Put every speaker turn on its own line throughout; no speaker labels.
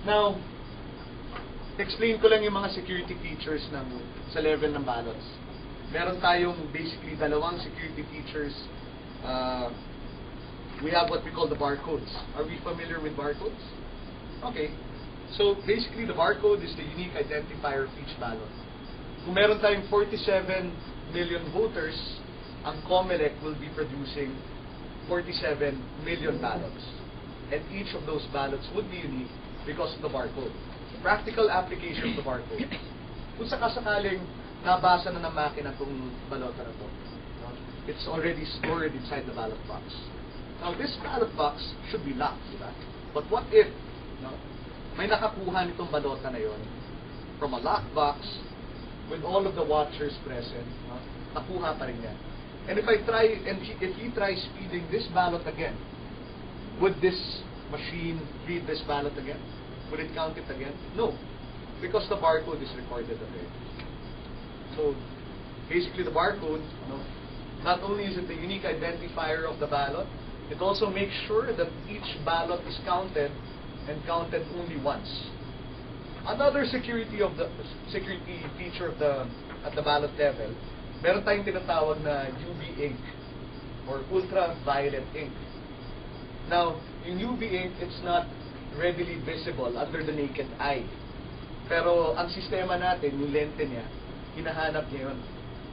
Now, explain ko lang yung mga security features sa level ng ballots. Meron tayong basically dalawang security features. We have what we call the barcodes. Are we familiar with barcodes? Okay. So basically the barcode is the unique identifier of each ballot. Kung meron tayong 47 million voters, ang COMELEC will be producing 47 million ballots. And each of those ballots would be unique because of the barcode. Practical application of the barcode. Kung sakasakaling nabasa na ng makina itong balota na ito, it's already stored inside the ballot box. Now, this ballot box should be locked, diba? But what if may nakakuha nitong balota na yon from a locked box with all of the watchers present, nakuha pa rin yan. And if he tries feeding this ballot again, would this machine read this ballot again? Would it count it again? No, because the barcode is recorded already. So, basically the barcode, not only is it the unique identifier of the ballot, it also makes sure that each ballot is counted and counted only once. Another security feature at the ballot level, meron tayong tinatawag na UV ink or ultraviolet ink. Now, yung UV ink, it's not readily visible under the naked eye. Pero ang sistema natin, yung lente niya, hinahanap niya yun.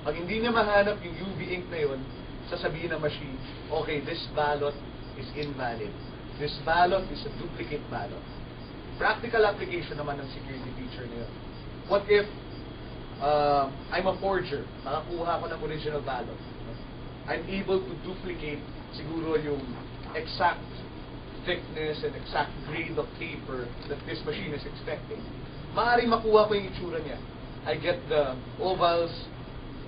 Pag hindi niya mahanap yung UV ink na yun, sasabihin ng machine, okay, this ballot is invalid. This ballot is a duplicate ballot. Practical application naman ng security feature na yun. What if I'm a forger, nakakuha ko ng original ballot. I'm able to duplicate siguro yung exact thickness and exact grade of paper that this machine is expecting. Maaaring makuha ko yung itsura niya. I get the ovals,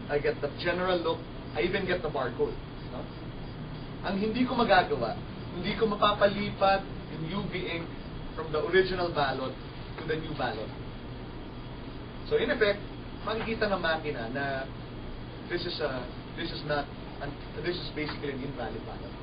I get the general look, I even get the barcode. Ang hindi ko magagawa, hindi ko mapapalipat yung UV ink from the original ballot to the new ballot. So in effect, makikita ng makina na this is basically an invalid ballot.